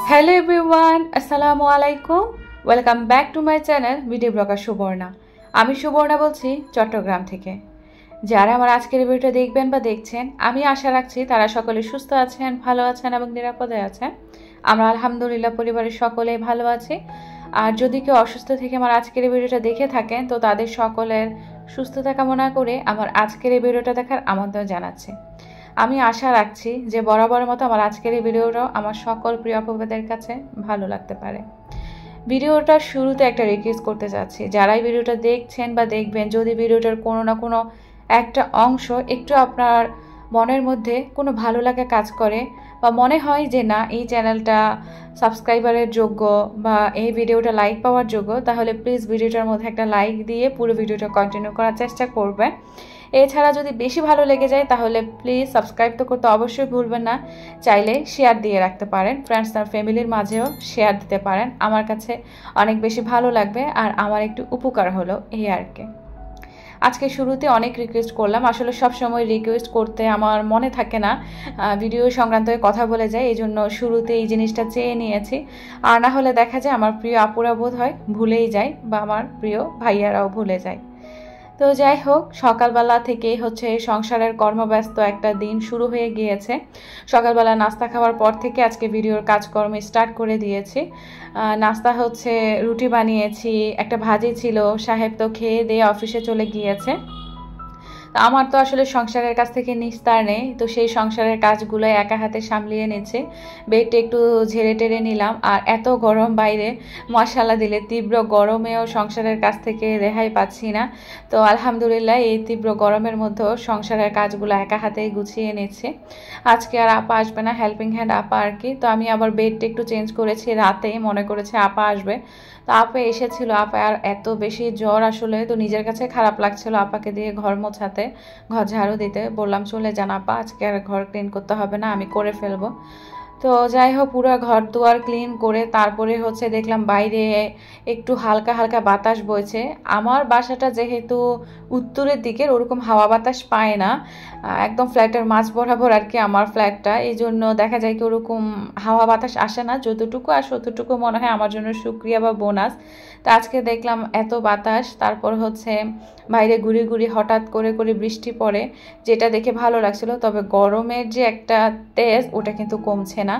Hello everyone, আসসালামু আলাইকুম। Welcome back to my channel video blogger Subarna. আমি সুবর্ণা বলছি চট্টগ্রাম থেকে। যারা আমার আজকের ভিডিওটা দেখবেন বা দেখছেন, আমি আশা রাখছি তারা সকলে সুস্থ আছেন, ভালো আছেন এবং নিরাপদে আছেন। আমরা আলহামদুলিল্লাহ পরিবারের সকলে ভালো আছি। আর যদি কেউ অসুস্থ থেকে আমার আজকের ভিডিওটা দেখে থাকেন, তো তাদের সকলের সুস্থতা কামনা করে আমার আজকের এই ভিডিওটা দেখার আমন্ত্রণ জানাচ্ছি। আমি আশা রাখছি যে বরাবরের মতো আমার আজকের এই ভিডিওটাও আমার সকল প্রিয় আপুদের কাছে ভালো লাগতে পারে। ভিডিওটার শুরুতে একটা রিকোয়েস্ট করতে চাচ্ছি, যারাই ভিডিওটা দেখছেন বা দেখবেন, যদি ভিডিওটার কোনো না কোনো একটা অংশ একটু আপনার মনের মধ্যে কোনো ভালো লাগা কাজ করে বা মনে হয় যে না এই চ্যানেলটা সাবস্ক্রাইবারের যোগ্য বা এই ভিডিওটা লাইক পাওয়ার যোগ্য, তাহলে প্লিজ ভিডিওটার মধ্যে একটা লাইক দিয়ে পুরো ভিডিওটা কন্টিনিউ করার চেষ্টা করবেন। এছাড়া যদি বেশি ভালো লেগে যায় তাহলে প্লিজ সাবস্ক্রাইব তো করতে অবশ্যই ভুলবেন না। চাইলে শেয়ার দিয়ে রাখতে পারেন, ফ্রেন্ডস আর ফ্যামিলির মাঝেও শেয়ার দিতে পারেন। আমার কাছে অনেক বেশি ভালো লাগবে আর আমার একটু উপকার হলো এই আর কি। আজকে শুরুতে অনেক রিকোয়েস্ট করলাম, আসলে সব সময় রিকোয়েস্ট করতে আমার মনে থাকে না, ভিডিও সংক্রান্ত কথা বলে যায়, এই জন্য শুরুতে এই জিনিসটা চেয়ে নিয়েছি। আর না হলে দেখা যায় আমার প্রিয় আপুরা বোধ হয় ভুলেই যায় বা আমার প্রিয় ভাইয়ারাও ভুলে যায়। তো যাই হোক, সকালবেলা থেকেই হচ্ছে সংসারের কর্মব্যস্ত একটা দিন শুরু হয়ে গিয়েছে। সকালবেলা নাস্তা খাওয়ার পর থেকে আজকে ভিডিওর কাজকর্ম স্টার্ট করে দিয়েছি। নাস্তা হচ্ছে রুটি বানিয়েছি, একটা ভাজি ছিল, সাহেব তো খেয়ে দিয়ে অফিসে চলে গিয়েছে। আমার তো আসলে সংসারের কাছ থেকে নিস্তার নেই, তো সেই সংসারের কাজগুলো একা হাতে সামলিয়ে নিচ্ছে। বেডটা একটু ঝেড়ে টেরে নিলাম, আর এত গরম বাইরে, মশালা দিলে তীব্র গরমেও সংসারের কাছ থেকে রেহাই পাচ্ছি না। তো আলহামদুলিল্লাহ এই তীব্র গরমের মধ্যেও সংসারের কাজগুলো একা হাতেই গুছিয়ে নিচ্ছে। আজকে আর আপা আসবে না, হেল্পিং হ্যান্ড আপা আর কি। তো আমি আবার বেডটা একটু চেঞ্জ করেছি রাতেই, মনে করেছে আপা আসবে। তো আপা এসেছিল, আপা আর এত বেশি জ্বর আসলে, তো নিজের কাছে খারাপ লাগছিল আপাকে দিয়ে ঘর মোছাতে, ঘর ঝাড়ু দিতে। বললাম চলে যান আপা, আজকে আর ঘর ক্লিন করতে হবে না, আমি করে ফেলবো। তো যাই হোক, পুরো ঘর দুয়ার ক্লিন করে তারপরে হচ্ছে দেখলাম বাইরে একটু হালকা হালকা বাতাস বইছে। আমার বাসাটা যেহেতু উত্তরের দিকের, ওরকম হাওয়া বাতাস পায় না, একদম ফ্ল্যাটের মাঝ বরাবর আর কি আমার ফ্ল্যাটটা, এই জন্য দেখা যায় কি ওরকম হাওয়া বাতাস আসে না। যতটুকু আসে ততটুকু মনে হয় আমার জন্য শুকরিয়া বা বোনাস। তো আজকে দেখলাম এত বাতাস, তারপর হচ্ছে বাইরে ঘুরি ঘুরি হঠাৎ করে করে বৃষ্টি পড়ে, যেটা দেখে ভালো লাগছিল। তবে গরমের যে একটা তেজ, ওটা কিন্তু কমছে না।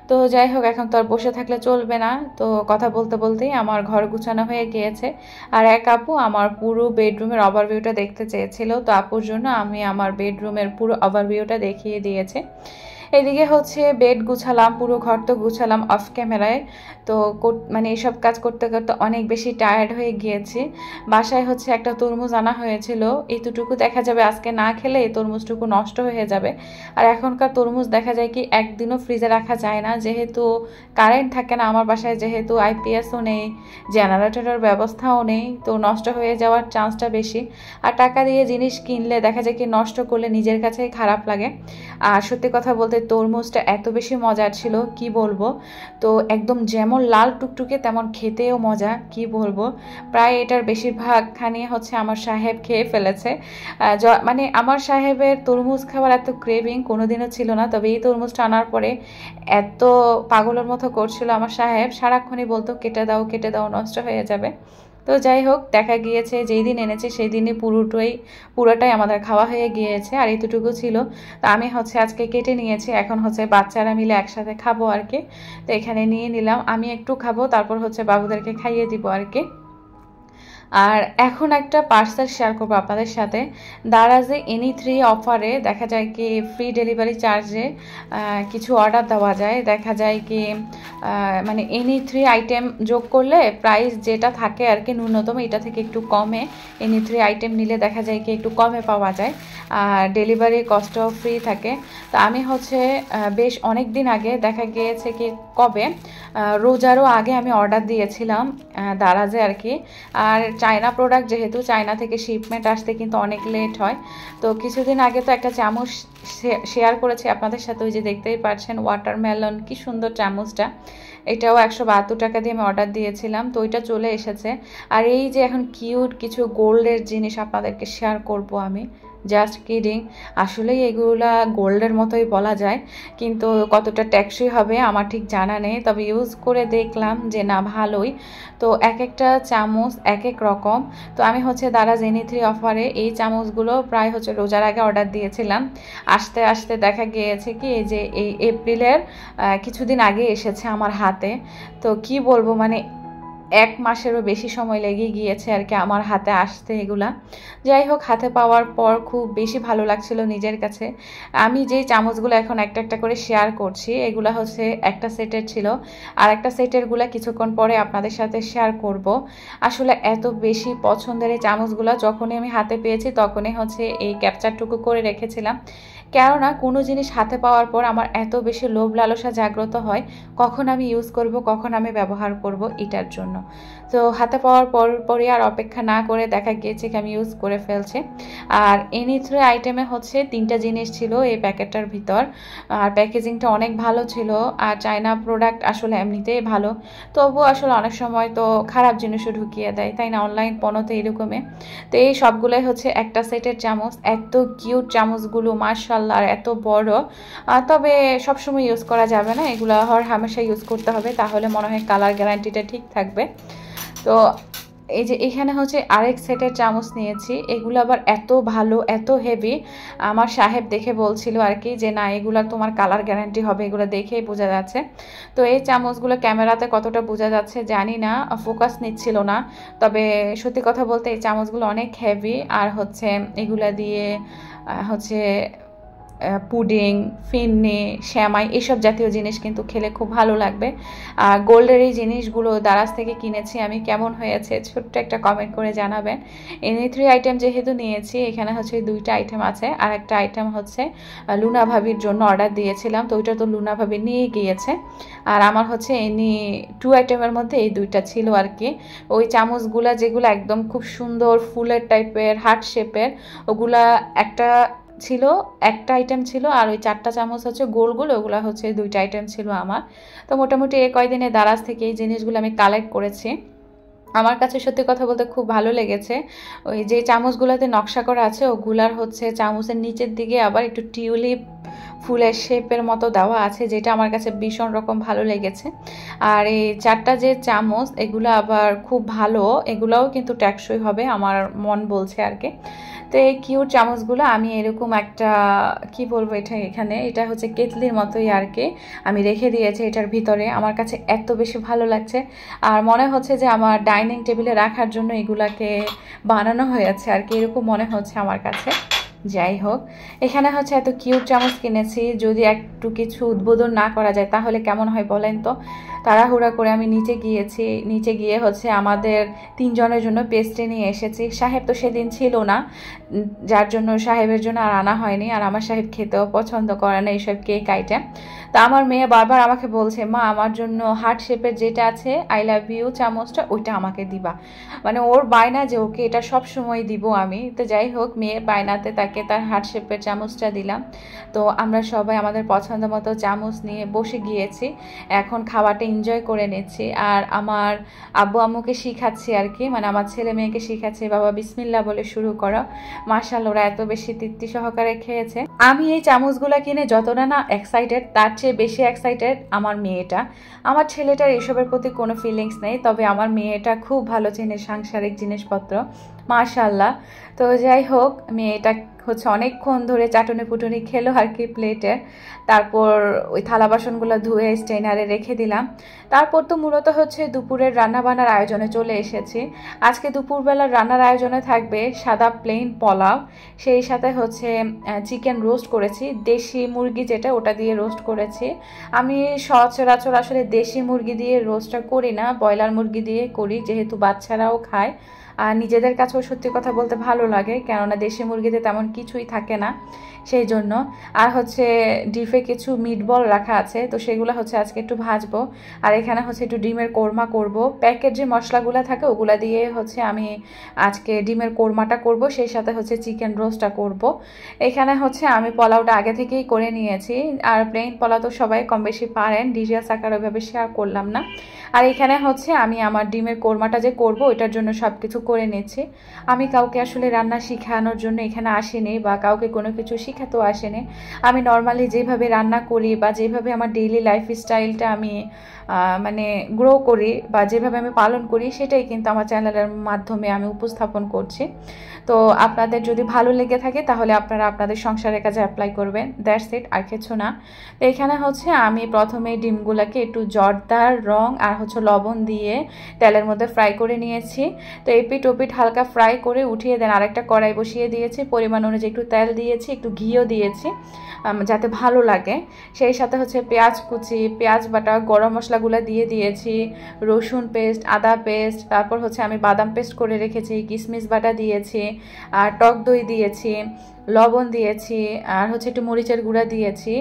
তো যাই হোক, এখন তো আর বসে থাকলে চলবে না, তো কথা বলতে বলতেই আমার ঘর গুছানো হয়ে গিয়েছে। আর এক আপু আমার পুরো বেডরুমের ওভারভিউটা দেখতে চেয়েছিল, তো আপুর জন্য আমি আমার বেডরুমের পুরো ওভারভিউটা দেখিয়ে দিয়েছে। এদিকে হচ্ছে বেড গুছালাম, পুরো ঘর তো গুছালাম অফ ক্যামেরায়। তো মানে এইসব কাজ করতে করতে অনেক বেশি টায়ার্ড হয়ে গিয়েছি। বাসায় হচ্ছে একটা তরমুজ আনা হয়েছিল, এতটুকু দেখা যাবে আজকে না খেলে এই তরমুজটুকু নষ্ট হয়ে যাবে। আর এখনকার তরমুজ দেখা যায় কি একদিনও ফ্রিজে রাখা যায় না, যেহেতু কারেন্ট থাকে না আমার বাসায়, যেহেতু আইপিএসও নেই, জেনারেটরের ব্যবস্থাও নেই, তো নষ্ট হয়ে যাওয়ার চান্সটা বেশি। আর টাকা দিয়ে জিনিস কিনলে দেখা যায় কি নষ্ট করলে নিজের কাছেই খারাপ লাগে। আর সত্যি কথা বলতে তরমুজটা এত বেশি মজার ছিল কি বলবো। তো একদম যেমন লাল টুকটুকে তেমন খেতেও মজা, কি বলবো। প্রায় এটার বেশিরভাগখানি হচ্ছে আমার সাহেব খেয়ে ফেলেছে। মানে আমার সাহেবের তরমুজ খাওয়ার এত ক্রেভিং কোনোদিনও ছিল না, তবে এই তরমুজটা আনার পরে এত পাগলের মতো করছিল আমার সাহেব, সারাক্ষণই বলতো কেটে দাও কেটে দাও, নষ্ট হয়ে যাবে। তো যাই হোক, দেখা গিয়েছে যেই দিন এনেছে সেই দিনই পুরোটাই আমাদের খাওয়া হয়ে গিয়েছে, আর এতটুকু ছিল। তো আমি হচ্ছে আজকে কেটে নিয়েছি, এখন হচ্ছে বাচ্চারা মিলে একসাথে খাবো আর কি। তো এখানে নিয়ে নিলাম, আমি একটু খাবো, তারপর হচ্ছে বাবুদেরকে খাইয়ে দিব আর কি। আর এখন একটা পার্সেল শেয়ার করবো আপনাদের সাথে। দারাজে এনি3 অফারে দেখা যায় কি ফ্রি ডেলিভারি চার্জে কিছু অর্ডার দেওয়া যায়। দেখা যায় কি মানে এনি3 আইটেম যোগ করলে প্রাইস যেটা থাকে আর কি ন্যূনতম, এটা থেকে একটু কমে এনি3 আইটেম নিলে দেখা যায় কি একটু কমে পাওয়া যায়, আর ডেলিভারি কস্টও ফ্রি থাকে। তো আমি হচ্ছে বেশ অনেক দিন আগে, দেখা গিয়েছে কি কবে রোজারও আগে আমি অর্ডার দিয়েছিলাম দারাজে আর কি। আর চায়না প্রোডাক্ট, যেহেতু চায়না থেকে শিপমেন্ট আসতে কিন্তু অনেক লেট হয়। তো কিছুদিন আগে তো একটা চামচ শেয়ার করেছি আপনাদের সাথে, ওই যে দেখতেই পাচ্ছেন ওয়াটারমেলন, কি সুন্দর চামচটা। এটাও 172 টাকা দিয়ে আমি অর্ডার দিয়েছিলাম, তো ওইটা চলে এসেছে। আর এই যে এখন কিউট কিছু গোল্ডের জিনিস আপনাদেরকে শেয়ার করব আমি, জাস্ট কিডিং। আসলেই এগুলা গোল্ডের মতোই বলা যায়, কিন্তু কতটা টেকসই হবে আমার ঠিক জানা নেই, তবে ইউজ করে দেখলাম যে না ভালোই। তো এক একটা চামচ এক এক রকম। তো আমি হচ্ছে দারাজ এনি3 অফারে এই চামচগুলো প্রায় হচ্ছে রোজার আগে অর্ডার দিয়েছিলাম। আসতে আসতে দেখা গিয়েছে কি এই যে এই এপ্রিলের কিছুদিন আগে এসেছে আমার হাতে। তো কি বলবো, মানে 1 মাসেরও বেশি সময় লেগে গিয়েছে আর কি আমার হাতে আসতে এগুলা। যাই হোক, হাতে পাওয়ার পর খুব বেশি ভালো লাগছিল নিজের কাছে। আমি যেই চামচগুলো এখন একটা একটা করে শেয়ার করছি, এগুলা হচ্ছে একটা সেটের ছিল, আর একটা সেটেরগুলো কিছুক্ষণ পরে আপনাদের সাথে শেয়ার করব। আসলে এত বেশি পছন্দের এই চামচগুলো যখনই আমি হাতে পেয়েছি তখনই হচ্ছে এই ক্যাপচারটুকু করে রেখেছিলাম। কেননা কোনো জিনিস হাতে পাওয়ার পর আমার এত বেশি লোভ লালসা জাগ্রত হয় কখন আমি ইউজ করব, কখন আমি ব্যবহার করব এটার জন্য। তো হাতে পাওয়ার পরই আর অপেক্ষা না করে দেখা গিয়েছে কি আমি ইউজ করে ফেলছি। আর এনি3 আইটেমে হচ্ছে 3টা জিনিস ছিল এই প্যাকেটটার ভিতর, আর প্যাকেজিংটা অনেক ভালো ছিল। আর চায়না প্রোডাক্ট আসলে এমনিতেই ভালো, তবুও আসলে অনেক সময় তো খারাপ জিনিসও ঢুকিয়ে দেয়, তাই না? অনলাইন পণ্যতে এরকমই। তো এই সবগুলোই হচ্ছে একটা সেটের চামচ। এত কিউট চামচগুলো, মাশাআল্লাহ, আর এত বড়। তবে সবসময় ইউজ করা যাবে না, এগুলো হর হামেশা ইউজ করতে হবে, তাহলে মনে হয় কালার গ্যারান্টিটা ঠিক থাকবে। তো এই যে এখানে হচ্ছে আরেক সেটের চামচ নিয়েছি, এগুলো আবার এত ভালো, এত হেভি। আমার সাহেব দেখে বলছিল আর কি যে না এগুলা তোমার কালার গ্যারান্টি হবে, এগুলো দেখেই বোঝা যাচ্ছে। তো এই চামচগুলো ক্যামেরাতে কতটা বোঝা যাচ্ছে জানি না, ফোকাস নিচ্ছিল না। তবে সত্যি কথা বলতে এই চামচগুলো অনেক হেভি। আর হচ্ছে এগুলা দিয়ে হচ্ছে পুডিং, ফিন্নি, শ্যামাই এসব জাতীয় জিনিস কিন্তু খেলে খুব ভালো লাগবে। আর গোল্ডের এই জিনিসগুলো দারাজ থেকে কিনেছি আমি, কেমন হয়েছে ছোট্ট একটা কমেন্ট করে জানাবেন। এনি3 আইটেম যেহেতু নিয়েছি, এখানে হচ্ছে 2টা আইটেম আছে, আর একটা আইটেম হচ্ছে লুনা ভাবির জন্য অর্ডার দিয়েছিলাম, তো ওইটা তো লুনা ভাবি নিয়ে গিয়েছে। আর আমার হচ্ছে এনি2 আইটেমের মধ্যে এই 2টা ছিল আর কি। ওই চামচগুলা যেগুলো একদম খুব সুন্দর ফুলের টাইপের, হার্ট শেপের, ওগুলা একটা আইটেম ছিল। আর ওই 4টা চামচ হচ্ছে গোল গোল, ওগুলো হচ্ছে 2টা আইটেম ছিল আমার। তো মোটামুটি এই কয়দিনে দারাজ থেকে এই জিনিসগুলো আমি কালেক্ট করেছি। আমার কাছে সত্যি কথা বলতে খুব ভালো লেগেছে। ওই যে চামচগুলোতে নকশা করা আছে ওগুলার হচ্ছে চামচের নিচের দিকে আবার একটু টিউলিপ ফুলের শেপের মতো দেওয়া আছে, যেটা আমার কাছে ভীষণ রকম ভালো লেগেছে। আর এই 4টা যে চামচ এগুলো আবার খুব ভালো, এগুলোও কিন্তু টেকসই হবে আমার মন বলছে আর কি। তো এই কিউট চামচগুলো আমি এরকম একটা কি বলবো, এটা হচ্ছে কেতলির মতোই আর কি আমি রেখে দিয়েছি এটার ভিতরে। আমার কাছে এত বেশি ভালো লাগছে, আর মনে হচ্ছে যে আমার ডাইনিং টেবিলে রাখার জন্য এগুলাকে বানানো হয়েছে আর কি, এরকম মনে হচ্ছে আমার কাছে। যাই হোক, এখানে হচ্ছে এত কিউট চামচ কিনেছি, যদি একটু কিছু উদ্বোধন না করা যায় তাহলে কেমন হয় বলেন তো। তাড়াহুড়া করে আমি নিচে গিয়ে হচ্ছে আমাদের 3 জনের জন্য পেস্ট্রি নিয়ে এসেছি। সাহেব তো সেদিন ছিল না, যার জন্য সাহেবের জন্য আর আনা হয়নি। আর আমার সাহেব খেতেও পছন্দ করে না এইসব কেক আইটেম। তো আমার মেয়ে বারবার আমাকে বলছে, মা আমার জন্য হার্ট শেপের যেটা আছে আই লাভ ইউ চামচটা ওইটা আমাকে দিবা, মানে ওর বায়না যে ওকে এটা সব সময় দিব আমি। তো যাই হোক, মেয়ের বায়নাতে তাকে তার হার্ট শেপের চামচটা দিলাম। তো আমরা সবাই আমাদের পছন্দ মতো চামচ নিয়ে বসে গিয়েছি, এখন খাওয়াটা এনজয় করে নিচ্ছি। আর আমার আব্বু আম্মুকে শিখাচ্ছি আর কি, মানে আমার ছেলে মেয়েকে শিখাচ্ছি, বাবা বিসমিল্লাহ বলে শুরু করো। মাশাআল্লাহ, ওরা এত বেশি তৃপ্তি সহকারে খেয়েছে। আমি এই চামচগুলো কিনে যতটা না এক্সাইটেড, তার চেয়ে বেশি এক্সাইটেড আমার মেয়েটা। আমার ছেলেটার এসবের প্রতি কোনো ফিলিংস নেই, তবে আমার মেয়েটা খুব ভালো চেনে সাংসারিক জিনিসপত্র, মাশাআল্লাহ। তো যাই হোক, মেয়েটা হচ্ছে অনেকক্ষণ ধরে চাটুনি পুটুনি খেলো আর কি প্লেটে। তারপর ওই থালা বাসনগুলো ধুয়ে স্টেইনারে রেখে দিলাম। তারপর তো মূলত হচ্ছে দুপুরের রান্নাবান্নার আয়োজনে চলে এসেছি। আজকে দুপুরবেলার রান্নার আয়োজনে থাকবে সাদা প্লেন পোলাও, সেই সাথে হচ্ছে চিকেন রোস্ট করেছি, দেশি মুরগি যেটা ওটা দিয়ে রোস্ট করেছি। আমি সচরাচর আসলে দেশি মুরগি দিয়ে রোস্টটা করি না, ব্রয়লার মুরগি দিয়ে করি, যেহেতু বাচ্চারাও খায় আর নিজেদের কাছেও সত্যি কথা বলতে ভালো লাগে, কেননা দেশি মুরগিতে তেমন কিছুই থাকে না। সেই জন্য। আর হচ্ছে ডিপে কিছু মিট বল রাখা আছে, তো সেগুলো হচ্ছে আজকে একটু ভাজবো। আর এখানে হচ্ছে একটু ডিমের কোরমা করব। প্যাকেট যে মশলাগুলো থাকে ওগুলা দিয়ে হচ্ছে আমি আজকে ডিমের কোরমাটা করব, সেই সাথে হচ্ছে চিকেন রোস্টটা করব। এখানে হচ্ছে আমি পোলাওটা আগে থেকেই করে নিয়েছি। আর প্লেন পোলাও তো সবাই কম বেশি পারেন, ডিটেলস আকারে ওইভাবে শেয়ার করলাম না। আর এখানে হচ্ছে আমি আমার ডিমের কোরমাটা যে করব ওইটার জন্য সব কিছু করে নিচ্ছি। আমি কাউকে আসলে রান্না শেখানোর জন্য এখানে আসিনি, বা কাউকে কোনো কিছু শেখাতেও আসেনি। আমি নর্মালি যেভাবে রান্না করি বা যেভাবে আমার ডেইলি লাইফ স্টাইলটা আমি মানে গ্রো করি বা যেভাবে আমি পালন করি, সেটাই কিন্তু আমার চ্যানেলের মাধ্যমে আমি উপস্থাপন করছি। তো আপনাদের যদি ভালো লেগে থাকে তাহলে আপনারা আপনাদের সংসারের কাজে অ্যাপ্লাই করবেন, দ্যাটস ইট, আর কিছু না। তো এখানে হচ্ছে আমি প্রথমে ডিমগুলোকে একটু জর্দার রং আর হচ্ছে লবণ দিয়ে তেলের মধ্যে ফ্রাই করে নিয়েছি। তো এপিট ওপিট হালকা ফ্রাই করে উঠিয়ে দেন আরেকটা কড়াই বসিয়ে দিয়েছি, পরিমাণ অনুযায়ী একটু তেল দিয়েছি, একটু ঘিও দিয়েছি যাতে ভালো লাগে। সেই সাথে হচ্ছে পেঁয়াজ কুচি, পেঁয়াজ বাটা, গরম মশলাগুলো দিয়ে দিয়েছি, রসুন পেস্ট, আদা পেস্ট, তারপর হচ্ছে আমি বাদাম পেস্ট করে রেখেছি, কিশমিশ বাটা দিয়েছি, আর টক দই দিয়েছি, লবণ দিয়েছি, আর হচ্ছে একটু মরিচের গুঁড়া দিয়েছি।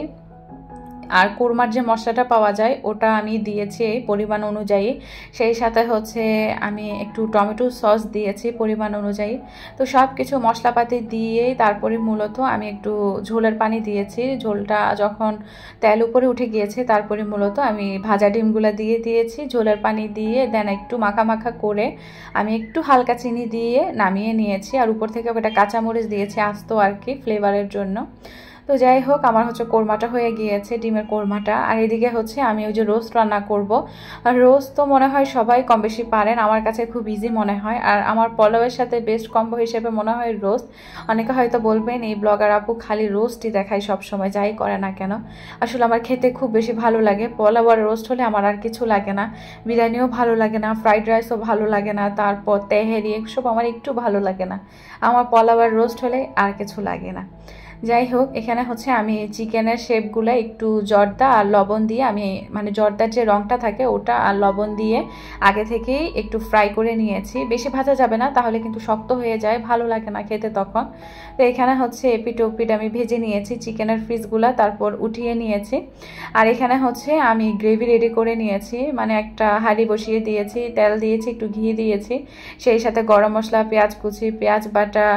আর কোরমার যে মশলাটা পাওয়া যায় ওটা আমি দিয়েছি পরিমাণ অনুযায়ী। সেই সাথে হচ্ছে আমি একটু টমেটো সস দিয়েছি পরিমাণ অনুযায়ী। তো সব কিছু মশলাপাতি দিয়ে তারপরে মূলত আমি একটু ঝোলের পানি দিয়েছি। ঝোলটা যখন তেল উপরে উঠে গিয়েছে তারপরে মূলত আমি ভাজা ডিমগুলো দিয়ে দিয়েছি, ঝোলের পানি দিয়ে দেন একটু মাখা মাখা করে আমি একটু হালকা চিনি দিয়ে নামিয়ে নিয়েছি। আর উপর থেকে একটা কাঁচামরিচ দিয়েছি আস্ত আর কি, ফ্লেভারের জন্য। তো যাই হোক, আমার হচ্ছে কোরমাটা হয়ে গিয়েছে, ডিমের কোরমাটা। আর এদিকে হচ্ছে আমি ওই যে রোস্ট রান্না করব। আর রোস্ট তো মনে হয় সবাই কম বেশি পারেন, আমার কাছে খুব ইজি মনে হয়। আর আমার পোলাওয়ের সাথে বেস্ট কম্বো হিসেবে মনে হয় রোস্ট। অনেকে হয়তো বলবেন এই ব্লগার আপু খালি রোস্টই দেখায় সবসময়, যাই করে না কেন। আসলে আমার খেতে খুব বেশি ভালো লাগে, পোলাও আর রোস্ট হলে আমার আর কিছু লাগে না। বিরিয়ানিও ভালো লাগে না, ফ্রাইড রাইসও ভালো লাগে না, তারপর তেহেরি এসব আমার একটু ভালো লাগে না। আমার পোলাও আর রোস্ট হলে আর কিছু লাগে না। যাই হোক, এখানে হচ্ছে আমি চিকেনের শেপগুলো একটু জর্দা আর লবণ দিয়ে আমি মানে জর্দার যে রঙটা থাকে ওটা আর লবণ দিয়ে আগে থেকেই একটু ফ্রাই করে নিয়েছি। বেশি ভাজা যাবে না, তাহলে কিন্তু শক্ত হয়ে যায়, ভালো লাগে না খেতে তখন। তো এখানে হচ্ছে এপিট ওপিট আমি ভেজে নিয়েছি চিকেনের পিসগুলা, তারপর উঠিয়ে নিয়েছি। আর এখানে হচ্ছে আমি গ্রেভি রেডি করে নিয়েছি, মানে একটা হাঁড়ি বসিয়ে দিয়েছি, তেল দিয়েছি, একটু ঘি দিয়েছি, সেই সাথে গরম মশলা, পেঁয়াজ কুচি, পেঁয়াজ বাটা,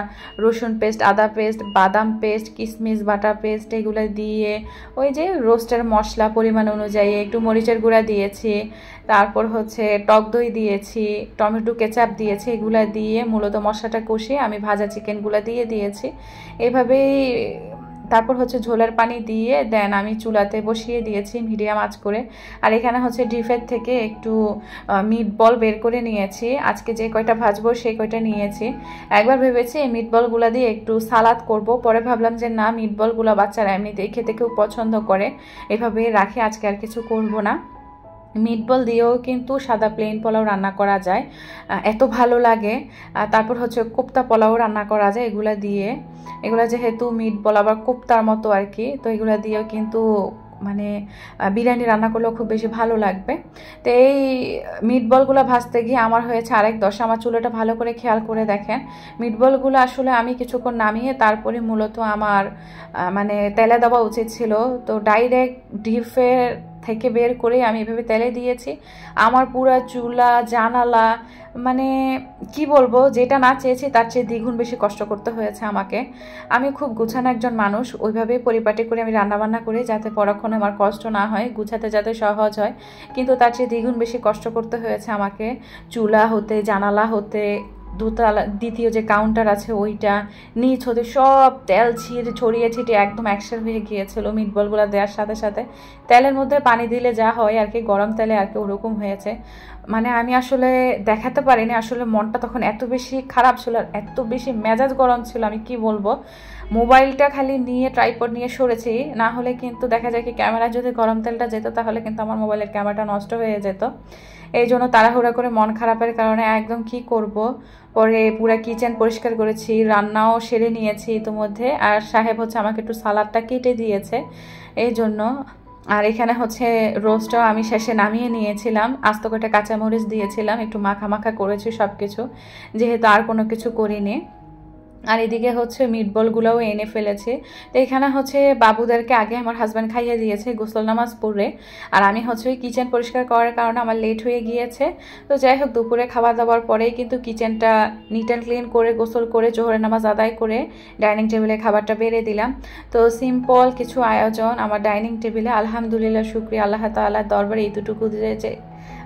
রসুন পেস্ট, আদা পেস্ট, বাদাম পেস্ট, কিশমিশ বাটা পেস্ট, এগুলো দিয়ে ওই যে রোস্টের মশলা পরিমাণ অনুযায়ী একটু মরিচের গুঁড়া দিয়েছি, তারপর হচ্ছে টক দই দিয়েছি, টমেটো কেচাপ দিয়েছি, এগুলো দিয়ে মূলত মশলাটা কষিয়ে আমি ভাজা চিকেনগুলো দিয়ে দিয়েছি এভাবেই। তারপর হচ্ছে ঝোলের পানি দিয়ে দেন আমি চুলাতে বসিয়ে দিয়েছি মিডিয়াম আঁচ করে। আর এখানে হচ্ছে ডিপের থেকে একটু মিট বল বের করে নিয়েছি, আজকে যে কয়টা ভাজবো সেই কয়টা নিয়েছি। একবার ভেবেছি এই মিট বলগুলো দিয়ে একটু সালাদ করব, পরে ভাবলাম যে না, মিট বলগুলো বাচ্চারা এমনিতেই খেতে খুব পছন্দ করে, এভাবে রাখি, আজকে আর কিছু করব না। মিটবল দিয়েও কিন্তু সাদা প্লেন পোলাও রান্না করা যায়, এত ভালো লাগে। তারপর হচ্ছে কোপ্তা পোলাও রান্না করা যায় এগুলা দিয়ে। এগুলা যেহেতু মিটবল আবার কোপ্তার মতো আর কি, তো এগুলা দিয়েও কিন্তু মানে বিরিয়ানি রান্না করলেও খুব বেশি ভালো লাগবে। তো এই মিটবলগুলো ভাজতে গিয়ে আমার হয়েছে আরেক দশা, আমার চুলাটা ভালো করে খেয়াল করে দেখেন। মিটবলগুলো আসলে আমি কিছুক্ষণ নামিয়ে তারপরে মূলত আমার মানে তেলে দেওয়া উচিত ছিল, তো ডাইরেক্ট ডিপের থেকে বের করে আমি এভাবে তেলে দিয়েছি। আমার পুরা চুলা, জানালা, মানে কি বলবো, যেটা না চেয়েছি তার চেয়ে দ্বিগুণ বেশি কষ্ট করতে হয়েছে আমাকে। আমি খুব গুছানো একজন মানুষ, ওইভাবে পরিপাটি করে আমি রান্নাবান্না করি যাতে পরক্ষণে আমার কষ্ট না হয়, গুছাতে যাতে সহজ হয়, কিন্তু তার চেয়ে দ্বিগুণ বেশি কষ্ট করতে হয়েছে আমাকে। চুলা হতে, জানালা হতে, দোতলা দ্বিতীয় যে কাউন্টার আছে ওইটা, নিচ হতে সব তেল ছড়িয়ে ছিটিয়ে একদম একসার হয়ে গিয়েছিল মিটবলগুলো দেওয়ার সাথে সাথে। তেলের মধ্যে পানি দিলে যা হয় আর কি, গরম তেলে আর কি ওরকম হয়েছে। মানে আমি আসলে দেখাতে পারিনি, আসলে মনটা তখন এত বেশি খারাপ ছিল আর এত বেশি মেজাজ গরম ছিল, আমি কি বলবো। মোবাইলটা খালি নিয়ে ট্রাইপড নিয়ে সরেছি, না হলে কিন্তু দেখা যায় কি ক্যামেরা যদি গরম তেলটা যেত তাহলে কিন্তু আমার মোবাইলের ক্যামেরাটা নষ্ট হয়ে যেত। এই জন্য তাড়াহুড়া করে মন খারাপের কারণে একদম কি করব, পরে পুরো কিচেন পরিষ্কার করেছি, রান্নাও সেরে নিয়েছি ইতিমধ্যে। আর সাহেব হচ্ছে আমাকে একটু সালাদটা কেটে দিয়েছে এই জন্য। আর এখানে হচ্ছে রোস্টটাও আমি শেষে নামিয়ে নিয়েছিলাম, আস্ত কটা কাঁচামরিচ দিয়েছিলাম, একটু মাখা মাখা করেছি সব কিছু, যেহেতু আর কোনো কিছু করিনি। আর এদিকে হচ্ছে মিটবলগুলোও এনে ফেলেছে। তো এখানে হচ্ছে বাবুদেরকে আগে আমার হাজব্যান্ড খাইয়ে দিয়েছে গোসল নামাজ পড়ে, আর আমি হচ্ছে ওই কিচেন পরিষ্কার করার কারণে আমার লেট হয়ে গিয়েছে। তো যাই হোক, দুপুরে খাবার দাবার পরেই কিন্তু কিচেনটা নিট অ্যান্ড ক্লিন করে গোসল করে জোহরের নামাজ আদায় করে ডাইনিং টেবিলে খাবারটা বেড়ে দিলাম। তো সিম্পল কিছু আয়োজন আমার ডাইনিং টেবিলে, আলহামদুলিল্লাহ, শুকরিয়া আল্লাহ তাআলার দরবারে এইটুকু যে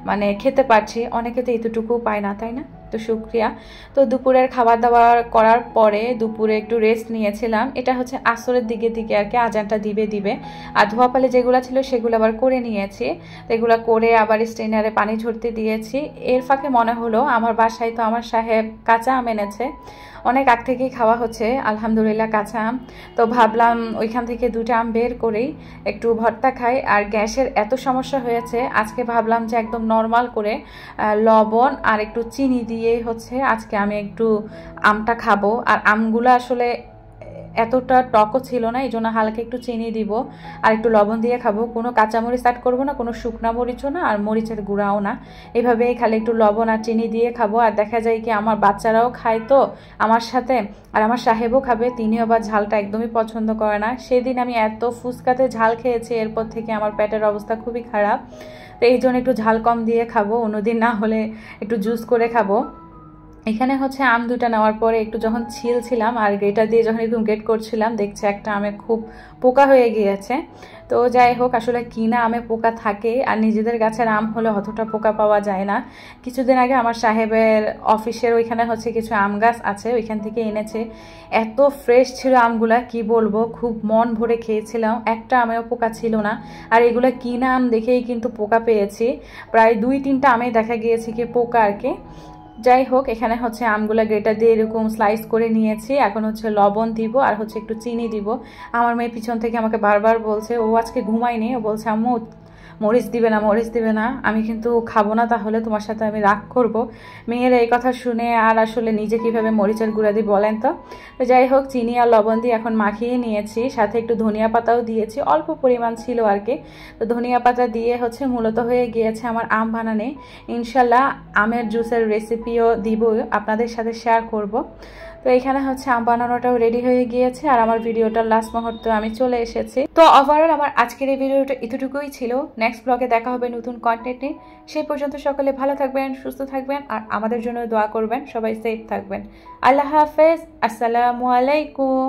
মানে খেতে পারছি। অনেকে তো এতটুকু পায় না, তাই না? তো শুকরিয়া। তো দুপুরের খাবার দাবার করার পরে দুপুরে একটু রেস্ট নিয়েছিলাম। এটা হচ্ছে আসরের দিকে আর কি, আজানটা দিবে। আর ধোয়াপালে যেগুলো ছিল সেগুলো আবার করে নিয়েছি। তো এগুলো করে আবার স্ট্রেনারে পানি ঝরতে দিয়েছি। এর ফাঁকে মনে হলো আমার বাসায় তো আমার সাহেব কাঁচা আম এনেছে, অনেক আগ থেকেই খাওয়া হচ্ছে আলহামদুলিল্লাহ কাঁচা আম। তো ভাবলাম ওইখান থেকে 2টা আম বের করেই একটু ভর্তা খাই। আর গ্যাসের এত সমস্যা হয়েছে, আজকে ভাবলাম যে একদম নর্মাল করে লবণ আর একটু চিনি দিয়ে হচ্ছে আজকে আমি একটু আমটা খাবো। আর আমগুলো আসলে এতটা টকও ছিল না, এই জন্য হালকা একটু চিনি দিব আর একটু লবণ দিয়ে খাবো। কোনো কাঁচামরিচ অ্যাড করবো না, কোনো শুকনা মরিচও না, আর মরিচের গুঁড়াও না। এভাবেই খালি একটু লবণ আর চিনি দিয়ে খাবো। আর দেখা যায় কি আমার বাচ্চারাও খায় তো আমার সাথে, আর আমার সাহেবও খাবে, তিনিও আবার ঝালটা একদমই পছন্দ করে না। সেদিন আমি এত ফুচকাতে ঝাল খেয়েছি, এরপর থেকে আমার পেটের অবস্থা খুবই খারাপ। তো এই জন্য একটু ঝাল কম দিয়ে খাবো, অন্যদিন না হলে একটু জুস করে খাবো। এখানে হচ্ছে আম 2টা নেওয়ার পরে একটু যখন ছিলছিলাম আর গ্রেটার দিয়ে যখন একটু গ্রেট করছিলাম, দেখছি একটা আমে খুব পোকা হয়ে গিয়েছে। তো যাই হোক, আসলে কিনা আমে পোকা থাকে, আর নিজেদের গাছের আম হলে অতটা পোকা পাওয়া যায় না। কিছুদিন আগে আমার সাহেবের অফিসের ওইখানে হচ্ছে কিছু আম গাছ আছে, ওইখান থেকে এনেছে। এত ফ্রেশ ছিল আমগুলা, কি বলবো, খুব মন ভরে খেয়েছিলাম, একটা আমেও পোকা ছিল না। আর এগুলো কিনা আম দেখেই কিন্তু পোকা পেয়েছি, প্রায় 2-3টা আমে দেখা গিয়েছে কি পোকা আর কি। যাই হোক, এখানে হচ্ছে আমগুলা গ্রেটার দিয়ে এরকম স্লাইস করে নিয়েছি। এখন হচ্ছে লবণ দিব আর হচ্ছে একটু চিনি দিব। আমার মেয়ে পিছন থেকে আমাকে বারবার বলছে, ও আজকে ঘুমায়নি, ও বলছে আম্মু মরিচ দিবে না। আমি কিন্তু খাবো না, তাহলে তোমার সাথে আমি রাগ করব। মেয়ের এই কথা শুনে আর আসলে নিজে কিভাবে মরিচের গুঁড়া দিই বলেন তো। তো যাই হোক, চিনি আর লবণ দিয়ে এখন মাখিয়ে নিয়েছি, সাথে একটু ধনিয়া পাতাও দিয়েছি, অল্প পরিমাণ ছিল আর কি। তো ধনিয়া পাতা দিয়ে হচ্ছে মূলত হয়ে গিয়েছে আমার আম বানানে। ইনশাল্লাহ আমের জুসের রেসিপিও দিব, আপনাদের সাথে শেয়ার করব। তো এখানে হচ্ছে আম বানানোটাও রেডি হয়ে গিয়েছে, আর আমার ভিডিওটার লাস্ট মুহূর্তে আমি চলে এসেছি। তো ওভারঅল আমার আজকের এই ভিডিওটা এতটুকুই ছিল। নেক্সট ব্লগে দেখা হবে নতুন কন্টেন্টে। সেই পর্যন্ত সকলে ভালো থাকবেন, সুস্থ থাকবেন, আর আমাদের জন্য দোয়া করবেন। সবাই সেফ থাকবেন। আল্লাহ হাফেজ, আসসালামু আলাইকুম।